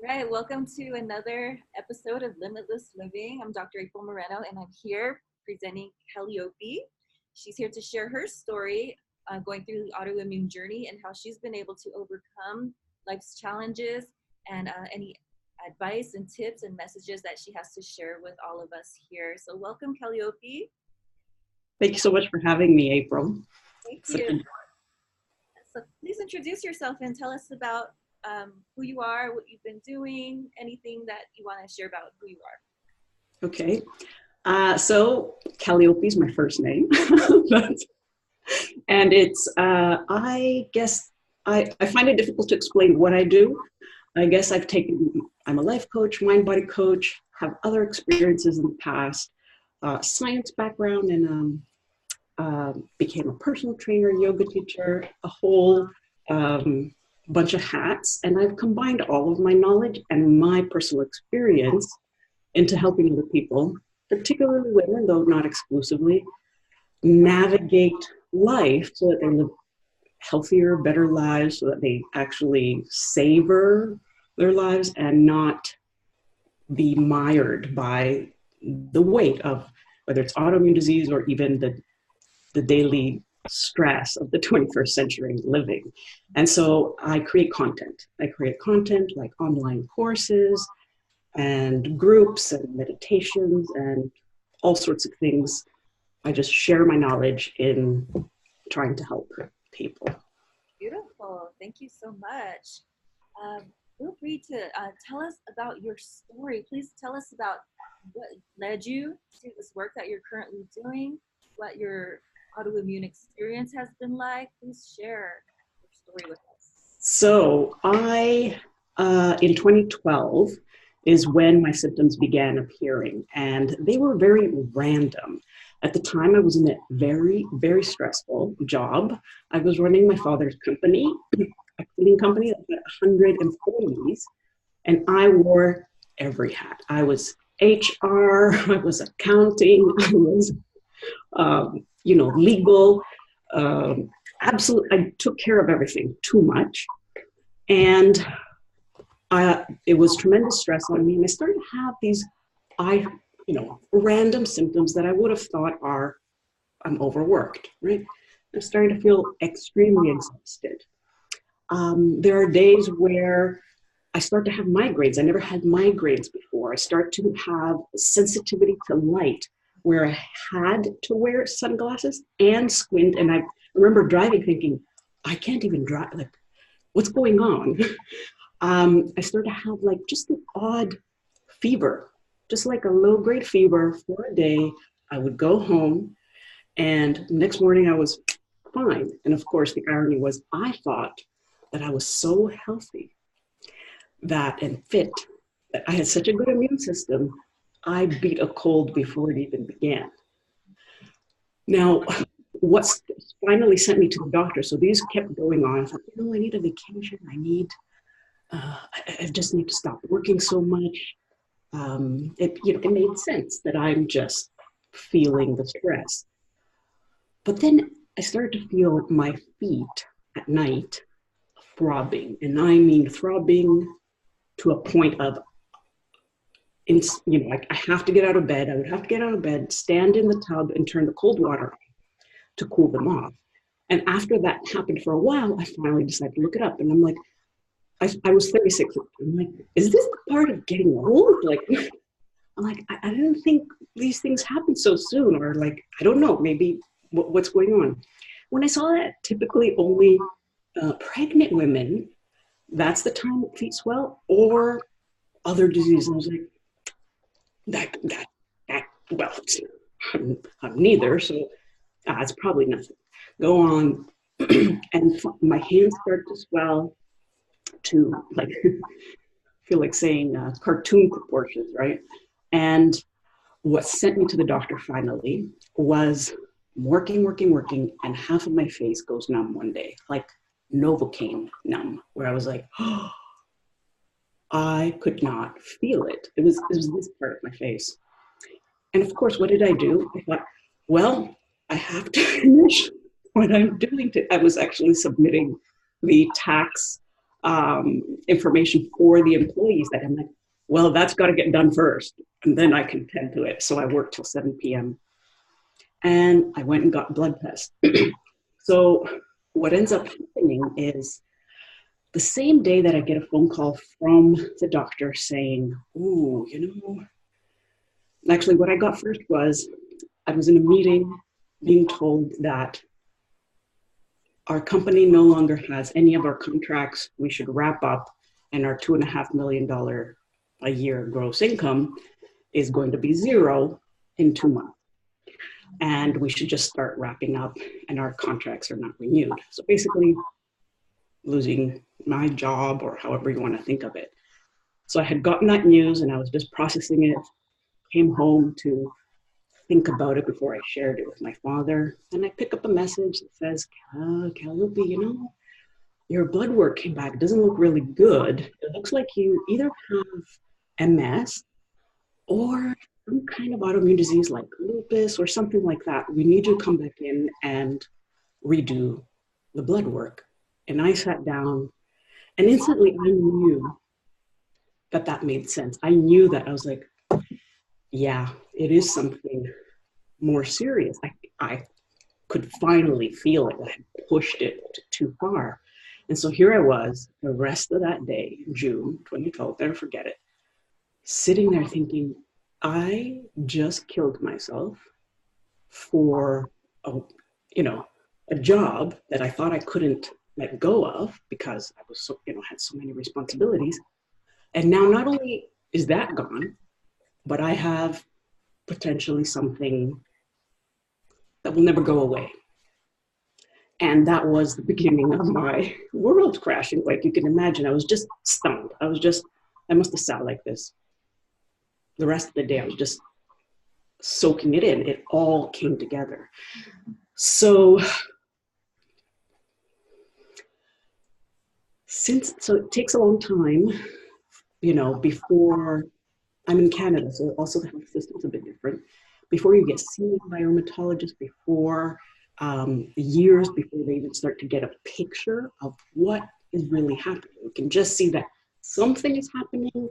Right, welcome to another episode of Limitless Living. I'm Dr. April Moreno, and I'm here presenting Kaliopi. She's here to share her story going through the autoimmune journey and how she's been able to overcome life's challenges and any advice and tips and messages that she has to share with all of us here. So welcome, Kaliopi. Thank you so much for having me, April. Thank you. So please introduce yourself and tell us about who you are, what you've been doing, anything that you want to share about who you are. Okay. So Kaliopi is my first name. And it's, I guess, I find it difficult to explain what I do. I guess I'm a life coach, mind-body coach, have other experiences in the past, science background, and became a personal trainer, yoga teacher, a whole bunch of hats. And I've combined all of my knowledge and my personal experience into helping other people, particularly women, though not exclusively, navigate life so that they live healthier, better lives, so that they actually savor their lives and not be mired by the weight of whether it's autoimmune disease or even the daily stress of the 21st century living. And so I create content. I create content like online courses and groups and meditations and all sorts of things. I just share my knowledge in trying to help people. Beautiful. Thank you so much. Feel free to tell us about your story. Please tell us about what led you to this work that you're currently doing, what your autoimmune experience has been like. Please share your story with us. So in 2012 is when my symptoms began appearing, and they were very random. At the time, I was in a very, very stressful job. I was running my father's company, a cleaning company that had 100 employees, and I wore every hat. I was HR, I was accounting, I was legal, absolutely, I took care of everything too much. And it was tremendous stress on me. And I started to have these, random symptoms that I would have thought I'm overworked, right? I'm starting to feel extremely exhausted. There are days where I start to have migraines. I never had migraines before. I start to have sensitivity to light, where I had to wear sunglasses and squint. And I remember driving thinking, I can't even drive, like, what's going on? I started to have like just an odd fever, just like a low-grade fever for a day. I would go home and next morning I was fine. And of course, the irony was I thought that I was so healthy and fit, that I had such a good immune system, I beat a cold before it even began. Now, what's finally sent me to the doctor, so these kept going on. I thought, I need a vacation. I just need to stop working so much. It made sense that I'm just feeling the stress. But then I started to feel my feet at night throbbing, and I mean throbbing to a point of, I have to get out of bed. I would have to get out of bed, stand in the tub, and turn the cold water on to cool them off. And after that happened for a while, I finally decided to look it up. And I'm like, I was 36. I'm like, is this part of getting old? Like, I'm like, I didn't think these things happen so soon. Or like, I don't know, maybe what's going on. When I saw that typically only pregnant women, that's the time that feet swell, or other diseases. I was like, I'm neither, so it's probably nothing. Go on, and my hands start to swell to like, feel like saying cartoon proportions, right? And what sent me to the doctor finally was working, and half of my face goes numb one day, like Novocaine numb, where I was like, oh, I could not feel it. It was this part of my face. And of course, what did I do? I thought, well, I have to finish what I'm doing. I was actually submitting the tax information for the employees that I'm like, well, that's got to get done first, and then I can tend to it. So I worked till 7 p.m. and I went and got blood tests. So what ends up happening is the same day that I get a phone call from the doctor saying, "Ooh, actually what I got first was I was in a meeting being told that our company no longer has any of our contracts. We should wrap up, and our $2.5 million a year gross income is going to be zero in 2 months. And we should just start wrapping up, and our contracts are not renewed." So basically losing my job, or however you want to think of it. So I had gotten that news and I was just processing it, came home to think about it before I shared it with my father. And I pick up a message that says, Kaliopi, your blood work came back. It doesn't look really good. It looks like you either have MS or some kind of autoimmune disease like lupus or something like that. We need you to come back in and redo the blood work. And I sat down and instantly I knew that that made sense. I knew that. I was like, yeah, it is something more serious. I could finally feel it. I had pushed it too far. And so here I was the rest of that day, June 2012, never forget it, sitting there thinking, I just killed myself for a job that I thought I couldn't let go of because I was had so many responsibilities. And now not only is that gone, but I have potentially something that will never go away. And that was the beginning of my world crashing. Like you can imagine, I was just stunned. I must have sat like this. The rest of the day, I was just soaking it in. It all came together. So it takes a long time, before I'm in Canada, so also the health system's a bit different. Before you get seen by a rheumatologist, before years before they even start to get a picture of what is really happening. You can just see that something is happening.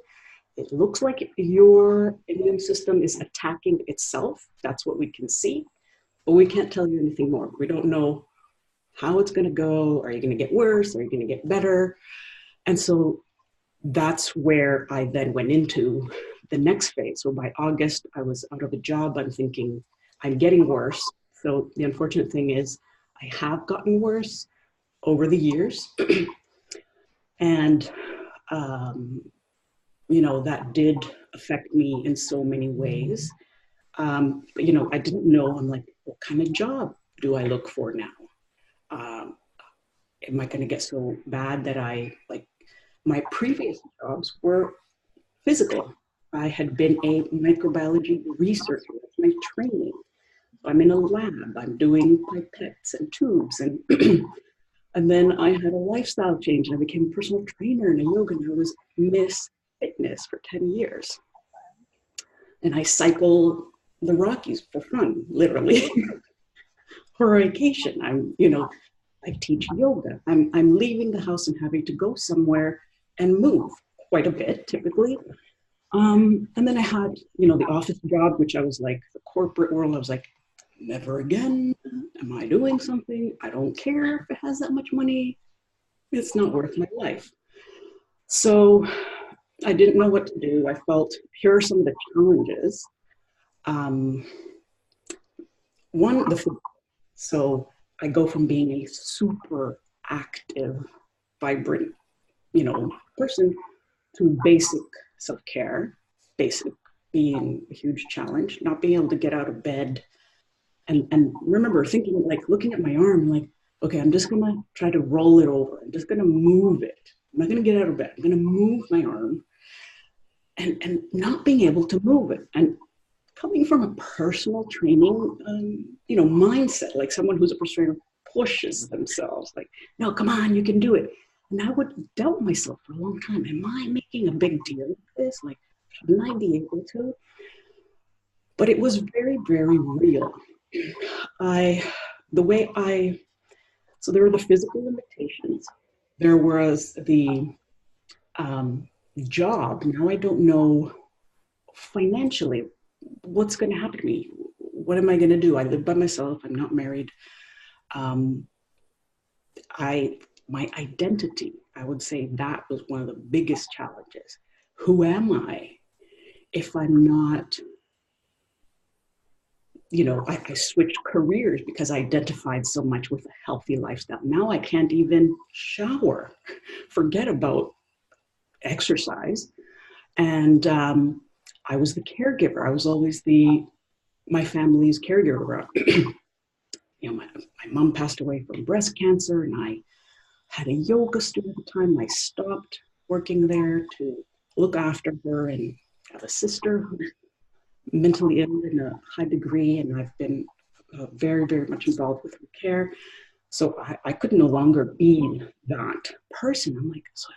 It looks like your immune system is attacking itself. That's what we can see, but we can't tell you anything more. We don't know how it's going to go. Are you going to get worse? Are you going to get better? And so that's where I then went into the next phase. So by August, I was out of a job. I'm thinking, I'm getting worse. So the unfortunate thing is I have gotten worse over the years. And, that did affect me in so many ways. But, I didn't know, I'm like, what kind of job do I look for now? Am I going to get so bad that my previous jobs were physical. I had been a microbiology researcher. That's my training. I'm in a lab. I'm doing pipettes and tubes. And and then I had a lifestyle change and I became a personal trainer and a yoga, and I was Miss Fitness for 10 years. And I cycle the Rockies for fun, literally, for vacation. I teach yoga. I'm leaving the house and having to go somewhere and move quite a bit, typically. And then I had, the office job, which I was like, the corporate world, I was like, never again. Am I doing something? I don't care if it has that much money. It's not worth my life. So I didn't know what to do. I felt, here are some of the challenges. So I go from being a super active, vibrant, person to basic self-care, basic being a huge challenge, not being able to get out of bed. And remember thinking, like looking at my arm, like, okay, I'm just gonna try to roll it over. I'm just gonna move it. I'm not gonna get out of bed. I'm gonna move my arm and not being able to move it. And coming from a personal training, mindset, like someone who's a personal trainer pushes themselves, like, no, come on, you can do it. And I would doubt myself for a long time. Am I making a big deal of this? Like, shouldn't I be able to? But it was very, very real. So there were the physical limitations. there was the job. Now I don't know financially what's going to happen to me. What am I going to do? I live by myself. I'm not married. Um, my identity, I would say that was one of the biggest challenges. Who am I if I'm not, I switched careers because I identified so much with a healthy lifestyle. Now I can't even shower, forget about exercise. And I was the caregiver. I was always my family's caregiver. My mom passed away from breast cancer, and I had a yoga studio at the time. I stopped working there to look after her, and I have a sister who's mentally ill in a high degree, and I've been very, very much involved with her care. So I could no longer be that person. I'm like, so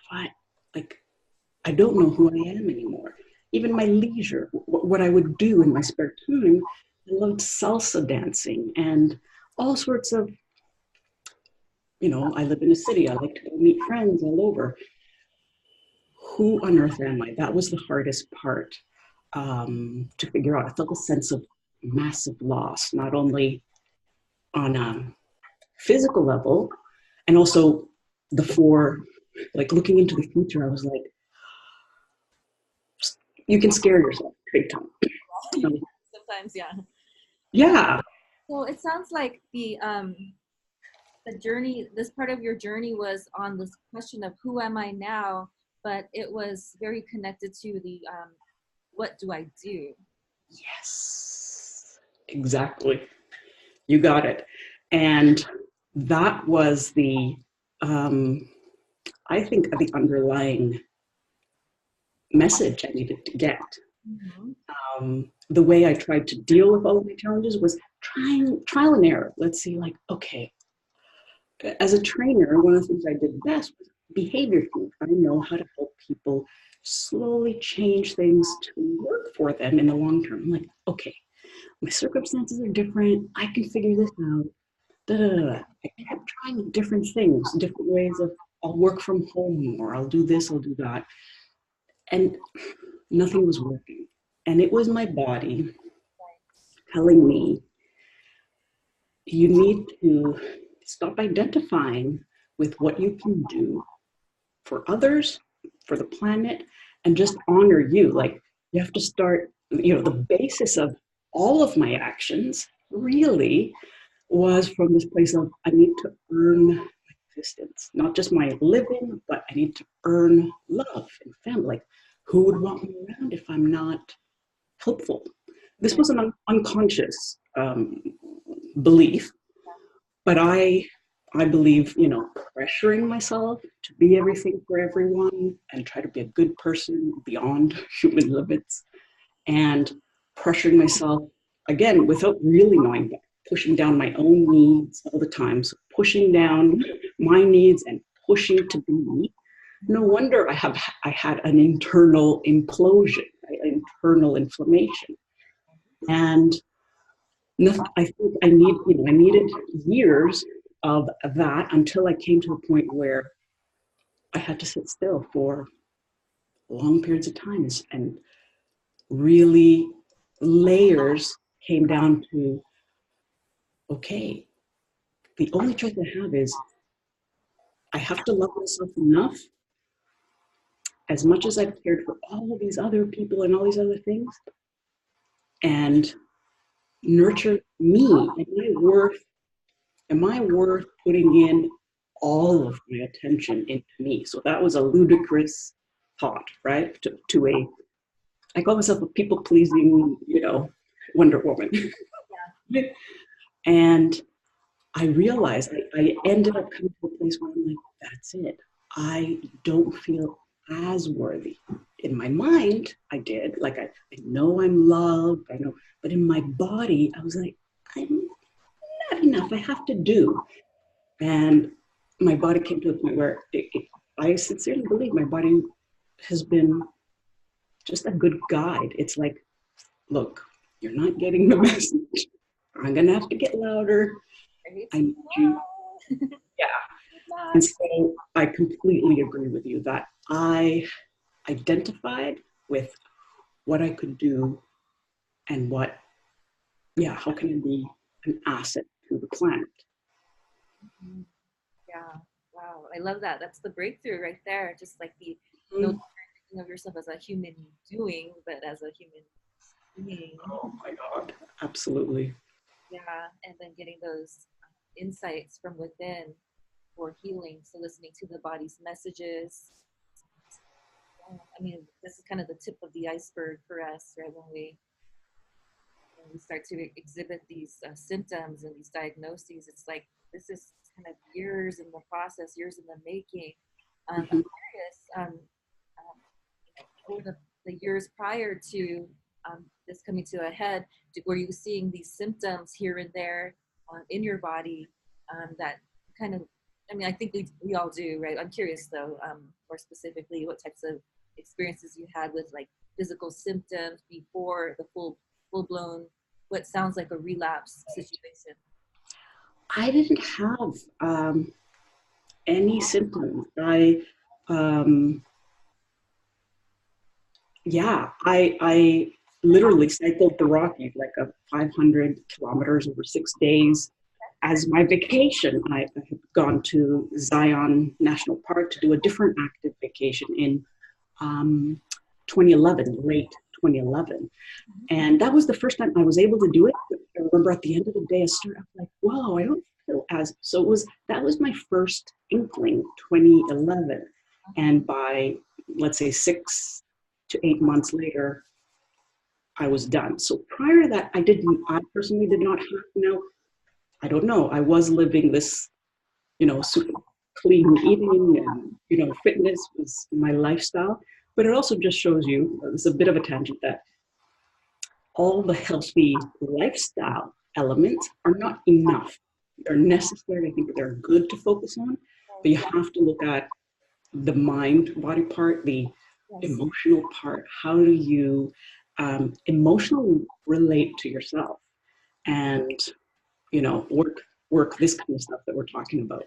I don't know who I am anymore. Even my leisure, what I would do in my spare time, I loved salsa dancing and all sorts of, I live in a city. I like to go meet friends all over. Who on earth am I? That was the hardest part to figure out. I felt a sense of massive loss, not only on a physical level, and also looking into the future, I was like, you can scare yourself big time. Sometimes, yeah. Yeah. So it sounds like the journey, this part of your journey was on this question of who am I now, but it was very connected to the what do I do? Yes, exactly. You got it. And that was I think, the underlying message I needed to get. The way I tried to deal with all of my challenges was trial and error. Let's see, okay, as a trainer, one of the things I did best was behavior change. I know how to help people slowly change things to work for them in the long term. I'm like, okay, my circumstances are different. I can figure this out. Da, da, da, da. I kept trying different things, different ways of I'll work from home, or I'll do this, I'll do that. And nothing was working. And it was my body telling me, you need to stop identifying with what you can do for others, for the planet, and just honor you. Like, you have to start, the basis of all of my actions really was from this place of, I need to earn my existence, not just my living, but I need to earn love and family. Like, who would want me around if I'm not helpful? This was an unconscious belief, but I believe, pressuring myself to be everything for everyone and try to be a good person beyond human limits, and pressuring myself again without really knowing, but pushing down my own needs all the time. So pushing down my needs and pushing to be me. No wonder I had an internal implosion, right? Internal inflammation. And I think I needed years of that until I came to a point where I had to sit still for long periods of time, and really layers came down to, okay, the only choice I have is I have to love myself enough, as much as I've cared for all of these other people and all these other things, and nurture me. Am I worth putting in all of my attention into me? So that was a ludicrous thought, right? I call myself a people-pleasing, Wonder Woman. Yeah. And I realized I ended up coming to a place where I'm like, that's it. I don't feel as worthy. In my mind, I did. Like, I know I'm loved, I know, but in my body, I was like, I'm not enough. I have to do. And my body came to a point where I sincerely believe my body has been just a good guide. It's like, look, you're not getting the message. I'm going to have to get louder. I need you. Yeah. And so I completely agree with you that I identified with what I could do and what, yeah, how can I be an asset to the planet? Mhm. Yeah. Wow. I love that. That's the breakthrough right there. Just like the no Mm. longer thinking of yourself as a human doing, but as a human being. Oh my God, absolutely. Yeah. And then getting those insights from within for healing. So listening to the body's messages. I mean, this is kind of the tip of the iceberg for us, right? When we start to exhibit these symptoms and these diagnoses, it's like this is kind of years in the process, years in the making. I'm Mhm. curious, over the years prior to this coming to a head, were you seeing these symptoms here and there in your body that kind of, I mean, I think we all do, right? I'm curious though, more specifically, what types of experiences you had with like physical symptoms before the full blown, what sounds like a relapse situation. I didn't have any symptoms. Um, I literally cycled the Rockies like a 500 kilometers over 6 days as my vacation. I had gone to Zion National Park to do a different active vacation in um, 2011, late 2011. And that was the first time I was able to do it. I remember at the end of the day, I started like, whoa, I don't feel as, so that was my first inkling, 2011. And by, let's say, 6 to 8 months later, I was done. So prior to that, I personally did not have, I don't know, I was living this, super clean eating and, fitness was my lifestyle. But it also just shows you, it's a bit of a tangent, that all the healthy lifestyle elements are not enough. They're necessary. I think they're good to focus on, but you have to look at the mind body part, the Yes. emotional part. How do you emotionally relate to yourself and, work this kind of stuff that we're talking about?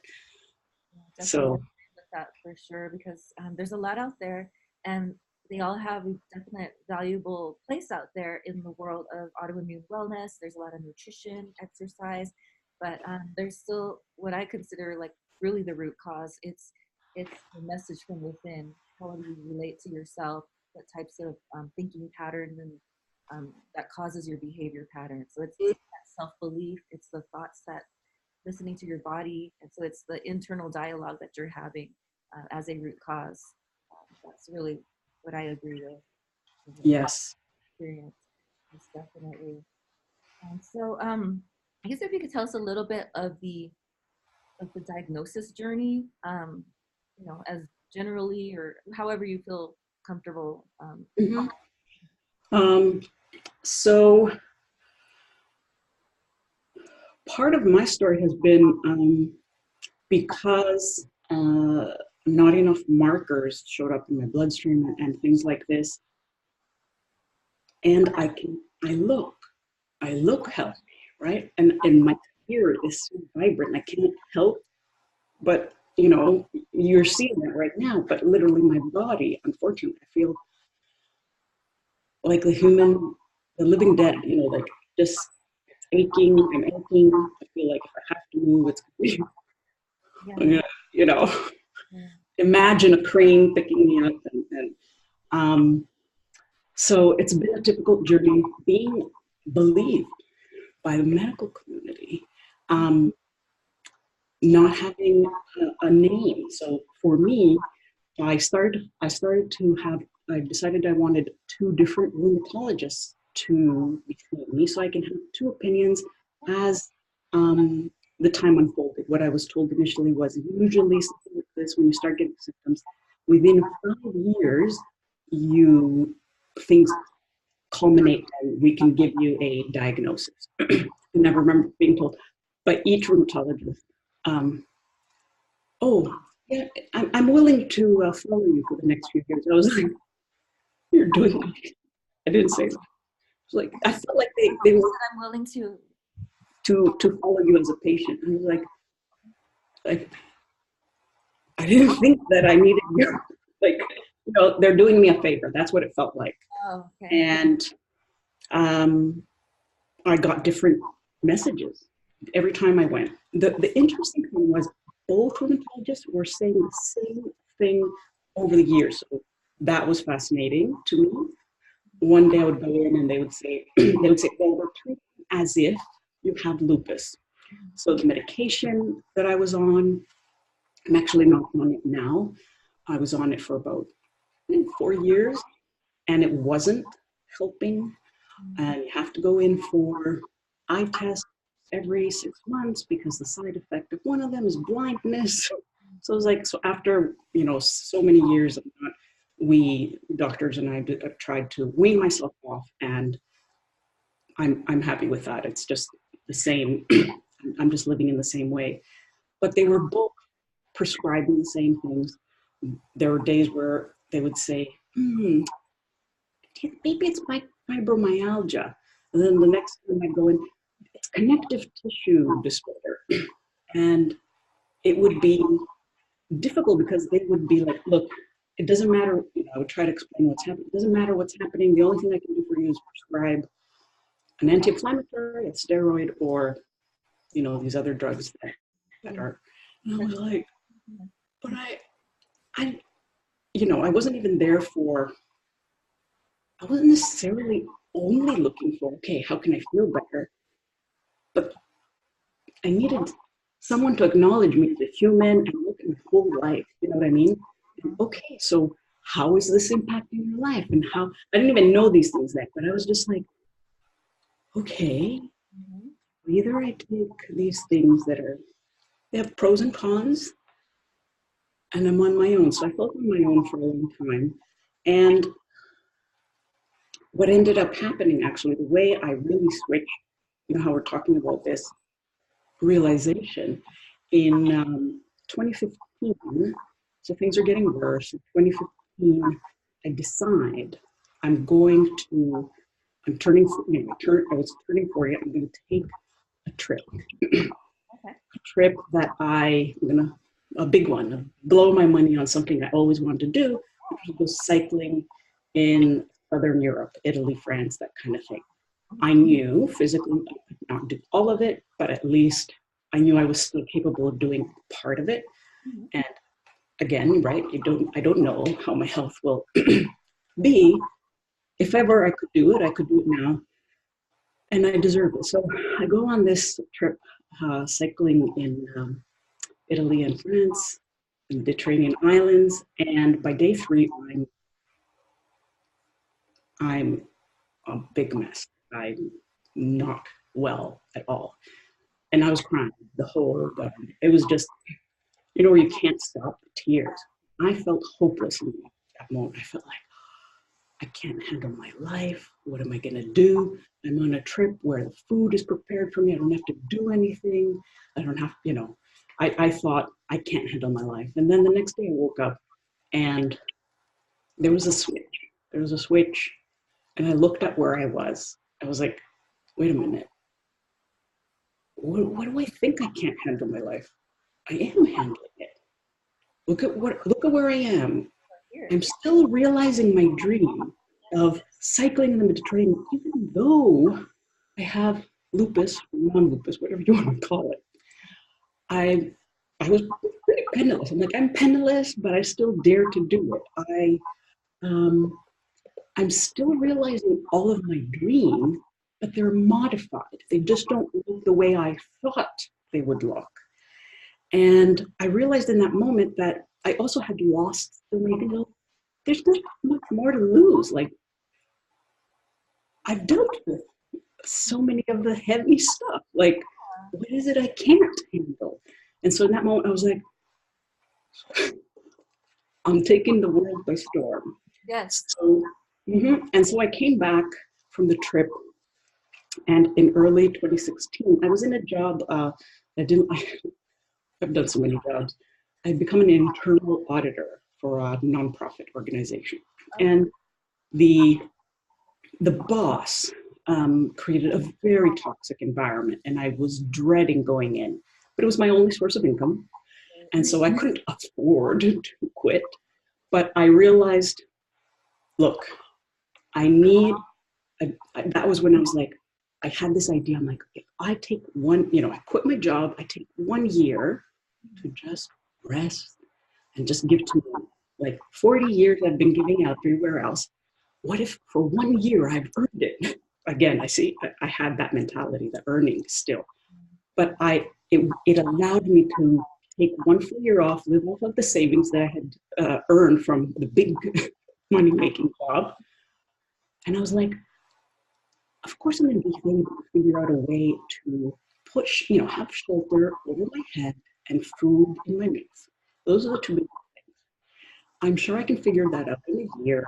Definitely So, with that for sure because there's a lot out there and they all have a definite valuable place out there in the world of autoimmune wellness. There's a lot of nutrition, exercise, but there's still what I consider like really the root cause. It's the message from within. How do you relate to yourself? What types of thinking patterns and that causes your behavior pattern? So it's that self belief. It's the thoughts that listening to your body. And so it's the internal dialogue that you're having as a root cause. That's really what I agree with. yes. Experience is definitely. I guess if you could tell us a little bit of the diagnosis journey, as generally or however you feel comfortable. Mhm. Um, so, part of my story has been because not enough markers showed up in my bloodstream and things like this. And I look healthy, right? And my spirit is so vibrant. I can't help but, you're seeing that right now, but literally my body, unfortunately, I feel like the living dead, like just aching. I'm aching. I feel like if I have to move, it's, Yeah. you know, Yeah. imagine a crane picking me up. And so it's been a difficult journey being believed by the medical community, not having a name. So for me, I decided I wanted two different rheumatologists to be seeing me so I can have two opinions as the time unfolded. What I was told initially was usually something like this, when you start getting symptoms, within 5 years, things culminate and we can give you a diagnosis. And I remember being told by each rheumatologist, oh, yeah, I'm willing to follow you for the next few years. I was like, you're doing that. I didn't say that. Like, I felt like they were I'm willing to follow you as a patient. And I was like, I didn't think that I needed, like, they're doing me a favor. That's what it felt like. Oh, okay. And I got different messages every time I went. The interesting thing was both rheumatologists were saying the same thing over the years. So that was fascinating to me. One day I would go in and they would say, well, we're treating as if you have lupus. So the medication that I was on, I'm actually not on it now. I was on it for about 4 years and it wasn't helping. And you have to go in for eye tests every 6 months because the side effect of one of them is blindness. So it was like, so after, so many years of that, we doctors and I tried to wean myself off, and I'm happy with that. It's just the same. I'm just living in the same way. But they were both prescribing the same things. There were days where they would say, maybe it's fibromyalgia. And then the next time I go in, it's connective tissue disorder. And it would be difficult because they would be like, look, it doesn't matter. I would try to explain what's happening. It doesn't matter what's happening. The only thing I can do for you is prescribe an anti-inflammatory, a steroid, or, these other drugs that are, and I was like, but I wasn't even there for, I wasn't necessarily only looking for, okay, how can I feel better? But I needed someone to acknowledge me as a human and look at my whole life. You know what I mean? And, okay, so how is this impacting your life? And how, I didn't even know these things then, but I was just like, okay, either I take these things they have pros and cons, and I'm on my own. So I felt on my own for a long time. And what ended up happening, actually, the way I really switched, how we're talking about this realization in 2015, so things are getting worse. In 2015, I decide I'm turning, I was turning 40, I'm going to take a trip. A trip that a big one, blow my money on something I always wanted to do, which was go cycling in Southern Europe, Italy, France, that kind of thing. I knew physically I could not do all of it, but at least I knew I was still capable of doing part of it. And again, right, I don't know how my health will be. If ever I could do it now, and I deserve it. So I go on this trip, cycling in Italy and France, the Mediterranean islands, and by day 3, I'm a big mess. I'm not well at all. And I was crying the whole time. It was just, where you can't stop the tears. I felt hopeless in that moment. I felt like, I can't handle my life. What am I going to do? I'm on a trip where the food is prepared for me. I don't have to do anything. I don't have, I thought, I can't handle my life. And then the next day I woke up and there was a switch. And I looked at where I was. I was like, wait a minute. What do I think I can't handle my life? I am handling it. Look at where I am. I'm still realizing my dream of cycling in the Mediterranean, even though I have lupus, non-lupus, whatever you want to call it. I was pretty penniless. I'm penniless, but I still dare to do it. I'm still realizing all of my dreams, but they're modified. They just don't look the way I thought they would look. And I realized in that moment that I also had lost the way. There's not much more to lose. Like, I've dealt with so many of the heavy stuff. Like, what is it I can't handle? And so in that moment, I was like, I'm taking the world by storm. Yes. So, and so I came back from the trip, and in early 2016, I was in a job. I've done so many jobs. I'd become an internal auditor for a nonprofit organization, and the boss created a very toxic environment, and I was dreading going in. But it was my only source of income, And so I couldn't afford to quit. But I realized, look, that was when I was like, I had this idea. I'm like, if I take I quit my job, I take 1 year to just rest and just give to me. Like 40 years I've been giving out everywhere else. What if for 1 year I've earned it? Again, I had that mentality, the earning still. But it allowed me to take 1 full year off, live off of the savings that I had earned from the big money-making job. And I was like, of course I'm going to be able to figure out a way to have shelter over my head and food in my mouth. Those are the two big things. I'm sure I can figure that out in a year.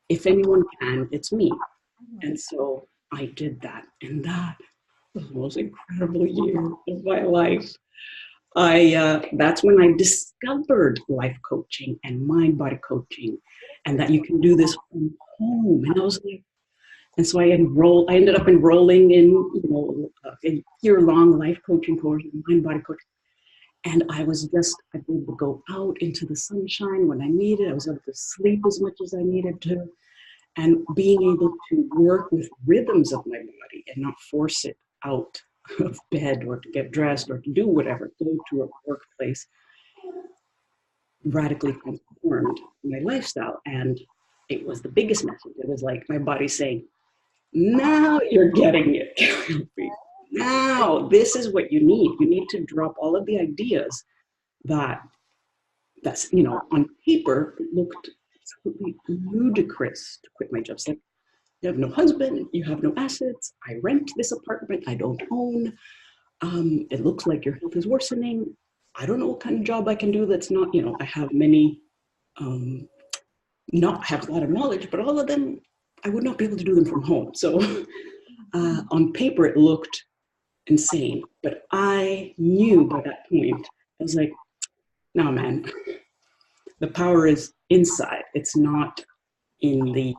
If anyone can, it's me. And so I did that. And that was the most incredible year of my life. That's when I discovered life coaching and mind body coaching, and that you can do this from home. And I was like, and so I ended up enrolling in, a year-long life coaching course, mind body coaching. And I was able to go out into the sunshine when I needed. I was able to sleep as much as I needed to. And being able to work with rhythms of my body and not force it out of bed or to get dressed or to do whatever, go to a workplace, radically transformed my lifestyle. And it was the biggest message. It was like my body saying, now you're getting it. Now this is what you need. You need to drop all of the ideas that's on paper looked absolutely ludicrous to quit my job. It's like, you have no husband, you have no assets, I rent this apartment I don't own. It looks like your health is worsening. I don't know what kind of job I can do that's not, I have many, not have a lot of knowledge, but all of them, I would not be able to do them from home. So on paper, it looked insane. But I knew by that point, I was like, no, man, the power is inside. It's not in the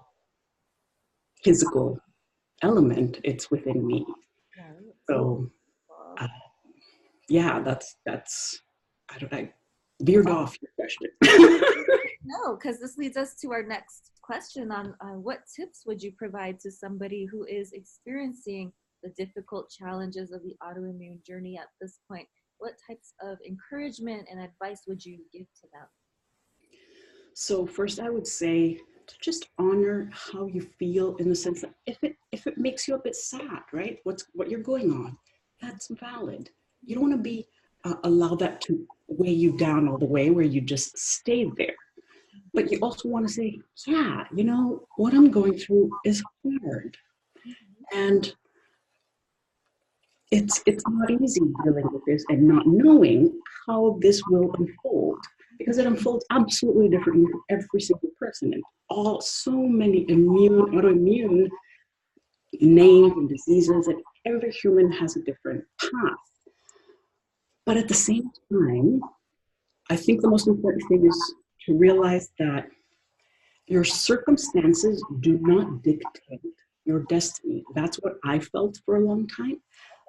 physical element, it's within me. So I veered off your question. No, because this leads us to our next question on what tips would you provide to somebody who is experiencing the difficult challenges of the autoimmune journey at this point? What types of encouragement and advice would you give to them? So first I would say to just honor how you feel, in the sense that if it makes you a bit sad, right? What you're going on, that's valid. You don't want to be allow that to weigh you down all the way where you just stay there. But you also want to say, yeah, what I'm going through is hard. And it's not easy dealing with this and not knowing how this will unfold, because it unfolds absolutely differently for every single person. And so many autoimmune names and diseases, and every human has a different path. But at the same time, I think the most important thing is to realize that your circumstances do not dictate your destiny. That's what I felt for a long time,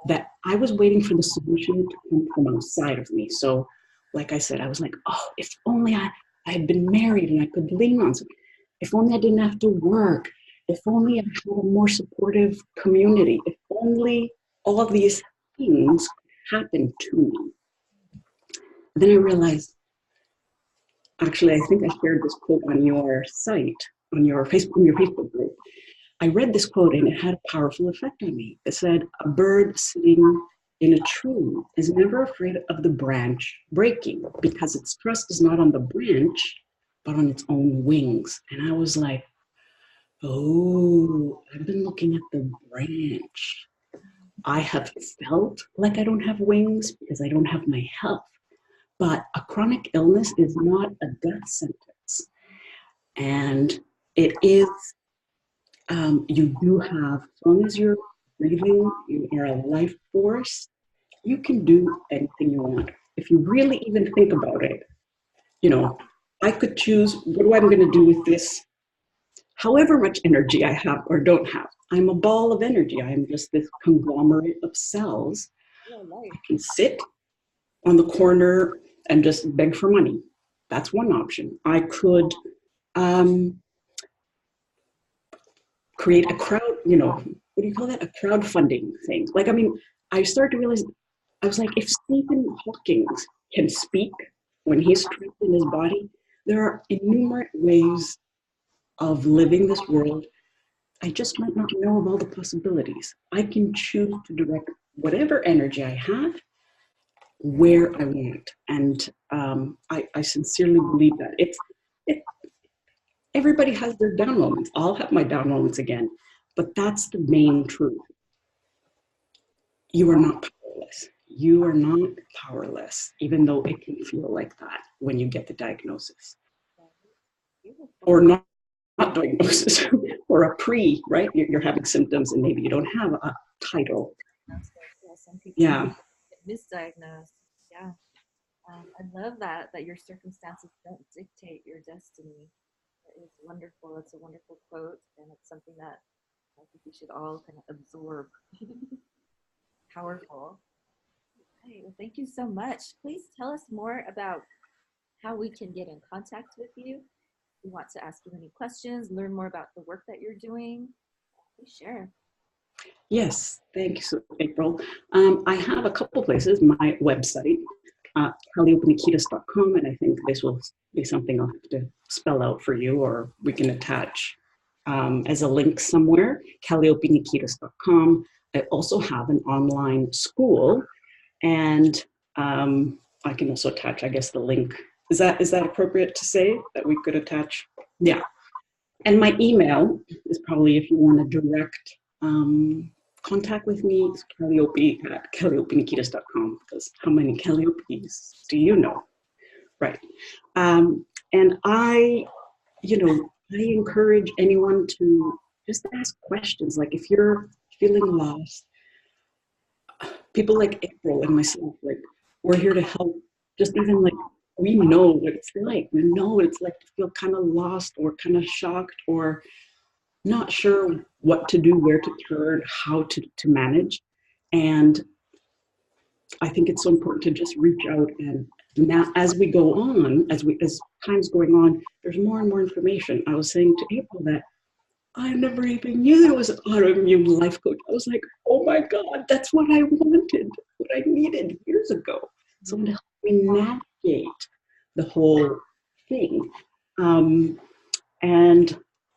that I was waiting for the solution to come from outside of me. So, like I said, I was like, oh, if only I had been married and I could lean on something. If only I didn't have to work. If only I had a more supportive community. If only all of these things happened to me. Then I realized, actually, I think I shared this quote on your site, on your Facebook group. I read this quote and it had a powerful effect on me. It said, a bird sitting in a tree is never afraid of the branch breaking, because its trust is not on the branch, but on its own wings. And I was like, oh, I've been looking at the branch. I have felt like I don't have wings because I don't have my health. But a chronic illness is not a death sentence. And it is, you do have, as long as you're breathing, you are a life force, you can do anything you want. If you really even think about it, I could choose, what am I going to do with this? However much energy I have or don't have, I'm a ball of energy. I am just this conglomerate of cells. I can sit on the corner and just beg for money. That's one option. I could create a crowd, what do you call that? A crowdfunding thing. Like, I mean, I started to realize, I was like, if Stephen Hawking can speak when he's trapped in his body, there are innumerable ways of living this world. I just might not know of all the possibilities. I can choose to direct whatever energy I have where I want. And I sincerely believe that. Everybody has their down moments. I'll have my down moments again. But that's the main truth. You are not powerless. You are not powerless, even though it can feel like that when you get the diagnosis. Or not diagnosis, or a right? You're having symptoms and maybe you don't have a title. Some people Yeah. get misdiagnosed. Yeah. I love that your circumstances don't dictate your destiny. It is wonderful. It's a wonderful quote, and it's something that I think we should all kind of absorb. Powerful. Right. Well, thank you so much. Please tell us more about how we can get in contact with you. We want to ask you any questions, learn more about the work that you're doing. Please share. Yes, thank you, April. I have a couple places. My website, KaliopiNikitas.com, and I think this will be something I'll have to spell out for you, or we can attach as a link somewhere, KaliopiNikitas.com. I also have an online school, and I can also attach, I guess, the link. Is that appropriate to say that we could attach? Yeah. And my email is probably, if you want to direct contact with me, it's Kaliopi@KaliopiNikitas.com, because how many Kaliopis do you know? Right. And I encourage anyone to just ask questions. Like, if you're feeling lost, people like April and myself, like, we're here to help. Just even like, we know what it's like. We know what it's like to feel kind of lost or kind of shocked or not sure what to do, where to turn, how to manage. And I think it's so important to just reach out. And now, as we go on, as time's going on, there's more and more information. I was saying to April that I never even knew there was an autoimmune life coach. I was like, oh my God, that's what I wanted, what I needed years ago. Someone to help me navigate the whole thing. And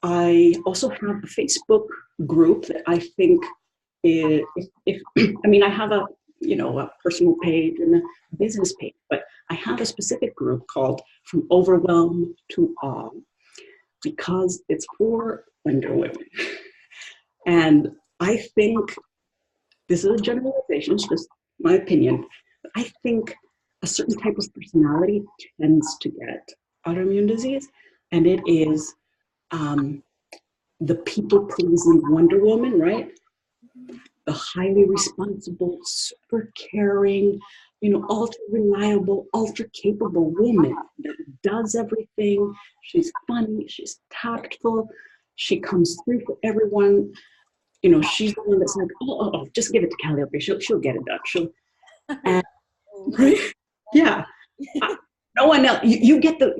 I also have a Facebook group that I think I have a personal page and a business page, but I have a specific group called From Overwhelm to Awe, because it's for Wonder Women. And I think this is a generalization, it's just my opinion, but I think a certain type of personality tends to get autoimmune disease, and it is the people-pleasing Wonder Woman, right? The highly responsible, super caring, ultra reliable, ultra capable woman that does everything. She's funny, she's tactful, she comes through for everyone. She's the one that's like, oh, just give it to Kaliopi. She'll get it done. And, right? Yeah. No one else. You get the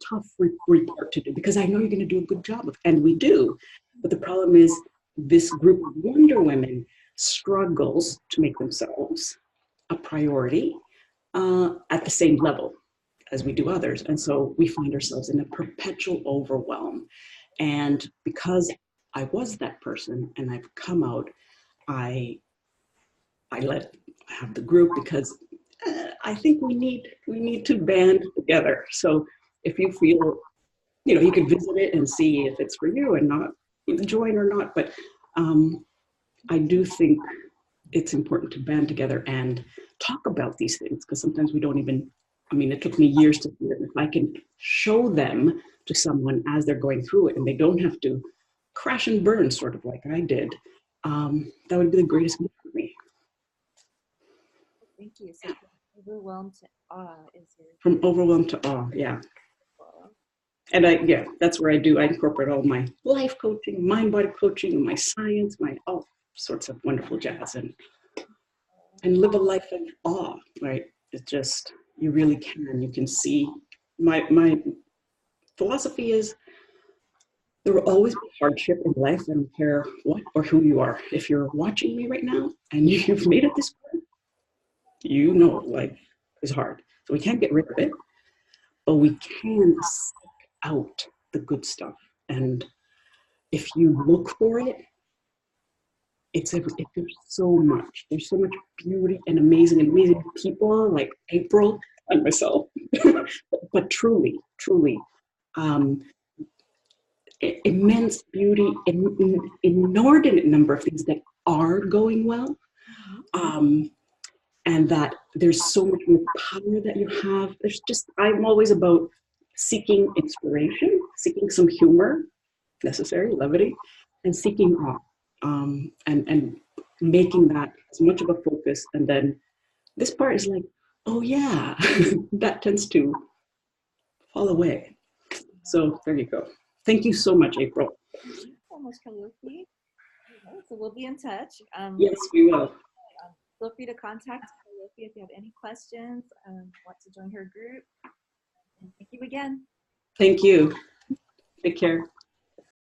tough report to do, because I know you're going to do a good job of, and we do. But the problem is, this group of Wonder Women struggles to make themselves a priority at the same level as we do others, and so we find ourselves in a perpetual overwhelm. And because I was that person, and I've come out, I have the group, because I think we need to band together. So if you feel, you can visit it and see if it's for you and not join or not. But I do think it's important to band together and talk about these things, because sometimes we don't even, it took me years to see that if I can show them to someone as they're going through it, and they don't have to crash and burn, sort of like I did, that would be the greatest gift for me. Thank you. So From Overwhelm to Awe is your... From Overwhelm to Awe, yeah. And that's where I incorporate all my life coaching, mind-body coaching, my science, my all sorts of wonderful jazz, and live a life of awe, right? It's just, You really can. You can see. My philosophy is there will always be hardship in life. I don't care what or who you are. If you're watching me right now and you've made it this far, you know life is hard. So we can't get rid of it, but we can seek out the good stuff. And if you look for it, there's so much. There's so much beauty and amazing people like April and myself. But truly, truly, um, immense beauty, inordinate number of things that are going well. And that there's so much more power that you have. I'm always about seeking inspiration, seeking some humor, necessary, levity, and seeking awe, and making that as much of a focus. And then this part is like, oh yeah, that tends to fall away. So there you go. Thank you so much, April. Thank you so much, Kaliopi. Okay, so we'll be in touch. Yes, we will. Feel free to contact Kaliopi if you have any questions, want to join her group. And thank you again. Thank you. Take care.